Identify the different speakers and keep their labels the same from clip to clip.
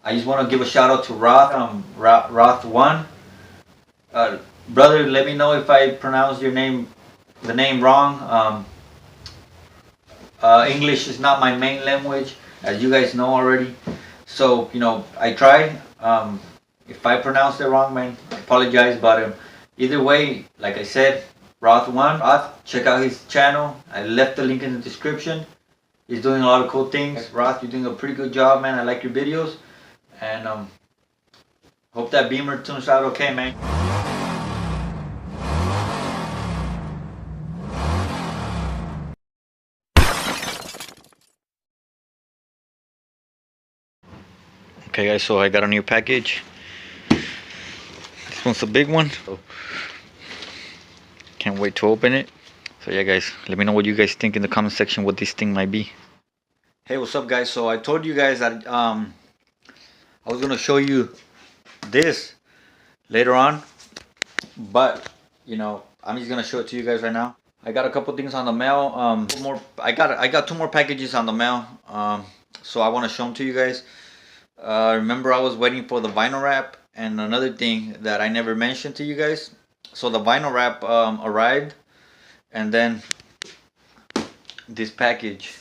Speaker 1: I just want to give a shout out to Roth1. Brother, let me know if I pronounce the name wrong. English is not my main language, as you guys know already. So, I try. If I pronounce it wrong, man, I apologize. But either way, like I said, Roth, check out his channel. I left the link in the description. He's doing a lot of cool things. Roth, you're doing a pretty good job, man. I like your videos. And hope that Beamer turns out okay, man. Okay guys, so I got a new package. This one's a big one. So can't wait to open it. So yeah guys, let me know what you guys think in the comment section what this thing might be. Hey, what's up guys? So I told you guys that I was gonna show you this later on, but I'm just gonna show it to you guys right now. I got a couple things on the mail. I got 2 more packages on the mail. So I want to show them to you guys. Remember, I was waiting for the vinyl wrap, and another thing that I never mentioned to you guys. So the vinyl wrap arrived, and then this package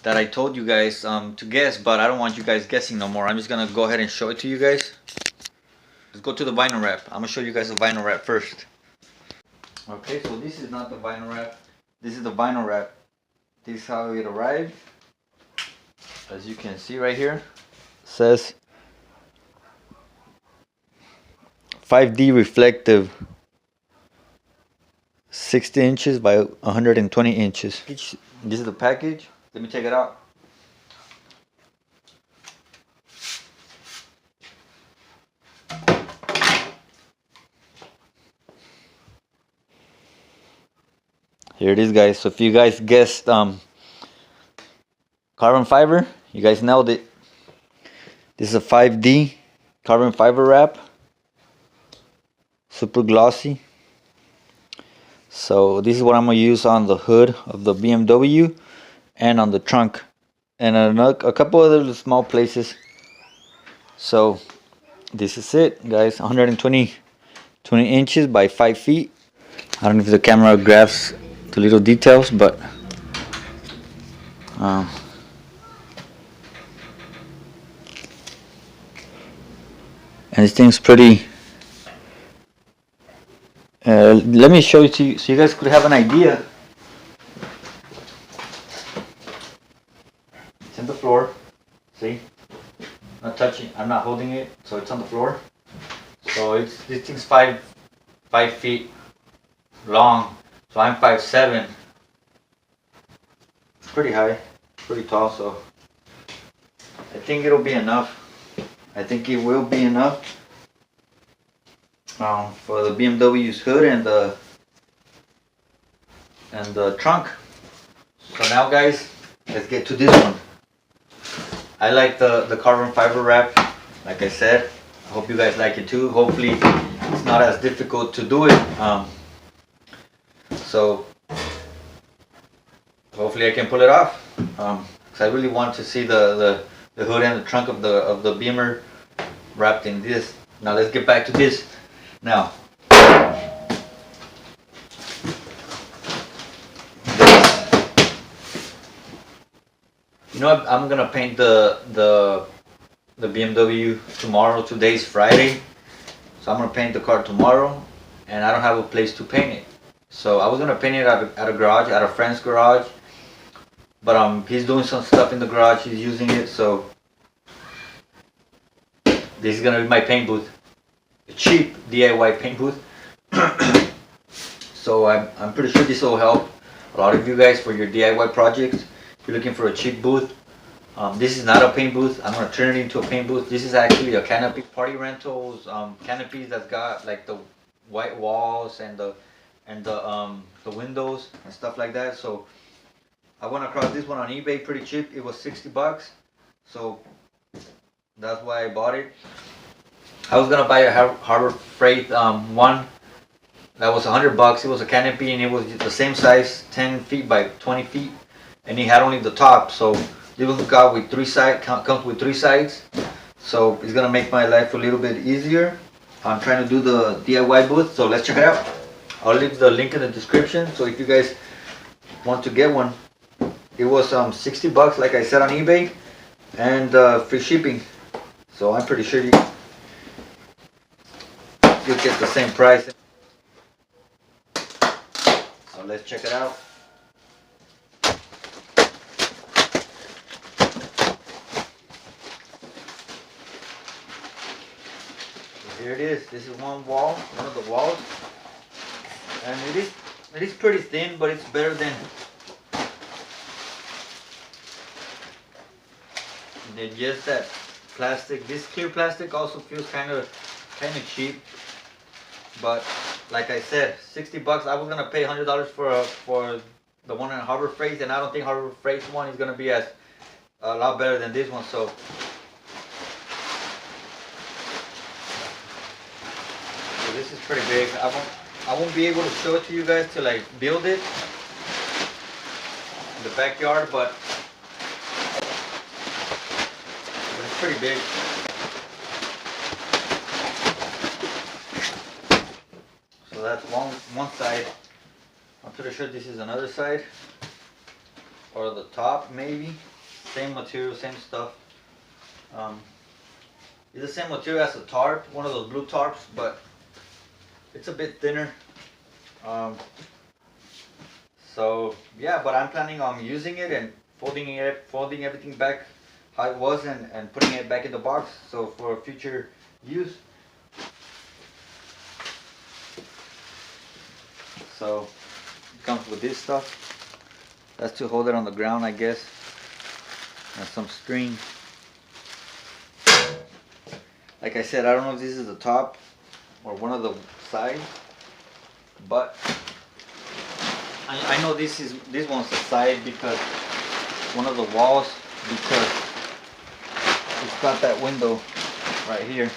Speaker 1: that I told you guys to guess, but I don't want you guys guessing no more. I'm just gonna go ahead and show it to you guys. Let's go to the vinyl wrap. I'm gonna show you guys the vinyl wrap first. Okay, so this is not the vinyl wrap. This is the vinyl wrap. This is how it arrived. As you can see right here, says 5D reflective, 60 inches by 120 inches. This is the package. Let me take it out. Here it is, guys. So if you guys guessed carbon fiber, you guys nailed it. This is a 5D carbon fiber wrap, super glossy. So this is what I'm gonna use on the hood of the BMW and on the trunk, and a couple other small places. So this is it, guys. 120 inches by 5 feet. I don't know if the camera grabs the little details, but and this thing's pretty. Let me show it to you so you guys could have an idea. It's in the floor. See? I'm not touching. I'm not holding it, so it's on the floor. So this thing's 5 feet long. So I'm 5'7". It's pretty high, pretty tall. So I think it'll be enough. I think it will be enough for the BMW's hood and the trunk. So now guys, let's get to this one. I like the carbon fiber wrap, like I said. I hope you guys like it too. Hopefully it's not as difficult to do it. So hopefully I can pull it off. Cause I really want to see the hood and the trunk of the Beamer wrapped in this. Now let's get back to this. Now, I'm gonna paint the BMW tomorrow. Today's Friday, so I'm gonna paint the car tomorrow, and I don't have a place to paint it. So I was gonna paint it at a garage, at a friend's garage, but he's doing some stuff in the garage. He's using it, so this is gonna be my paint booth. A cheap DIY paint booth. So I'm pretty sure this will help a lot of you guys for your DIY projects. If you're looking for a cheap booth, this is not a paint booth. I'm gonna turn it into a paint booth. This is actually a canopy. Party Rentals canopies that's got like the white walls and the windows and stuff like that. So I went across this one on eBay pretty cheap. It was 60 bucks. So that's why I bought it. I was gonna buy a Harbor Freight one that was 100 bucks. It was a canopy and it was the same size, 10 feet by 20 feet, and it had only the top. So this one comes with 3 sides. So it's gonna make my life a little bit easier. I'm trying to do the DIY booth, so let's check it out. I'll leave the link in the description, so if you guys want to get one. It was 60 bucks, like I said, on eBay, and free shipping. So I'm pretty sure you'll get the same price. So let's check it out. So here it is. This is one of the walls, and it is pretty thin, but it's better than just that plastic. This clear plastic also feels kind of cheap, but like I said, 60 bucks. I was gonna pay $100 for the one in Harbor Freight, and I don't think Harbor Freight's one is gonna be a lot better than this one. So this is pretty big. I won't be able to show it to you guys till I build it in the backyard, but it's pretty big. So that's one side. I'm pretty sure this is another side, or the top maybe. Same material, same stuff. It's the same material as a tarp, one of those blue tarps, but it's a bit thinner. So yeah, but I'm planning on using it and folding everything back how it was, and putting it back in the box, so for future use. So it comes with this stuff. That's to hold it on the ground, I guess, and some string. Like I said, I don't know if this is the top or one of the sides, but I know this one's the side, because one of the walls, because it's got that window right here.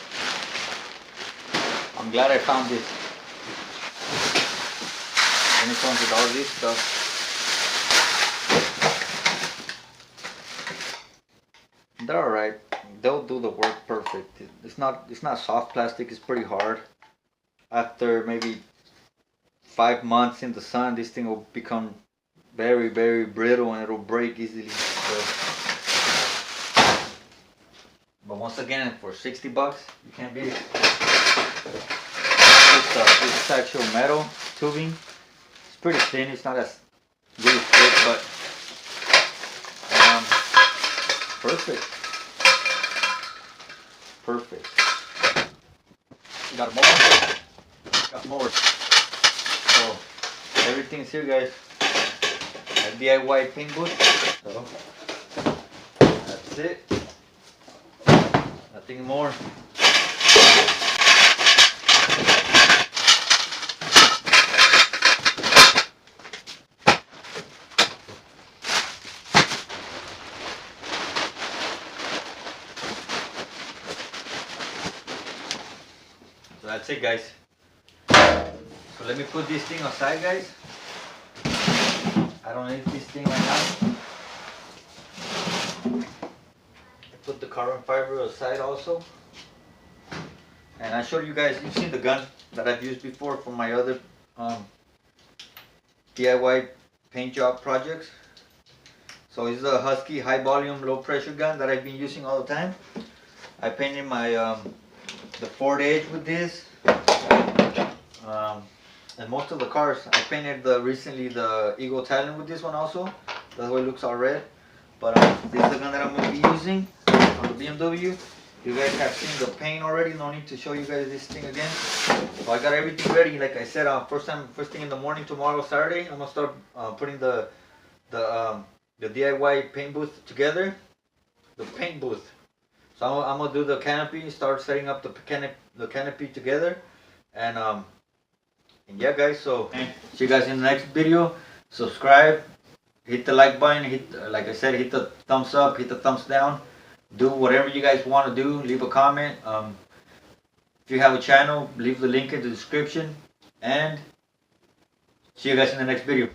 Speaker 1: I'm glad I found this. And it comes with all this stuff. They're alright. They'll do the work perfect. It's not soft plastic. It's pretty hard. After maybe 5 months in the sun, this thing will become very, very brittle, and it'll break easily. So, but once again, for 60 bucks, you can't beat it. This is actual metal tubing. It's pretty thin. It's not as really thick, but perfect. Perfect. Got more. Got more. So everything's here, guys. A DIY paint booth. So that's it. Nothing more. So that's it, guys. So let me put this thing aside, guys. I don't need this thing right now. Put the carbon fiber aside also. And I showed you guys, you've seen the gun that I've used before for my other DIY paint job projects. So it's a Husky high volume low pressure gun that I've been using all the time. I painted my the Ford Edge with this, and most of the cars I painted recently the Eagle Talon with this one also. That's why it looks all red. But this is the gun that I'm going to be using on the BMW. You guys have seen the paint already. No need to show you guys this thing again. So I got everything ready. Like I said, first thing in the morning tomorrow, Saturday, I'm gonna start putting the DIY paint booth together. The paint booth. So I'm gonna do the canopy. Start setting up the canopy together, and yeah, guys. So see you guys in the next video. Subscribe. Hit the like button. Like I said, hit the thumbs up. Hit the thumbs down. Do whatever you guys want to do. Leave a comment. If you have a channel, leave the link in the description. And see you guys in the next video.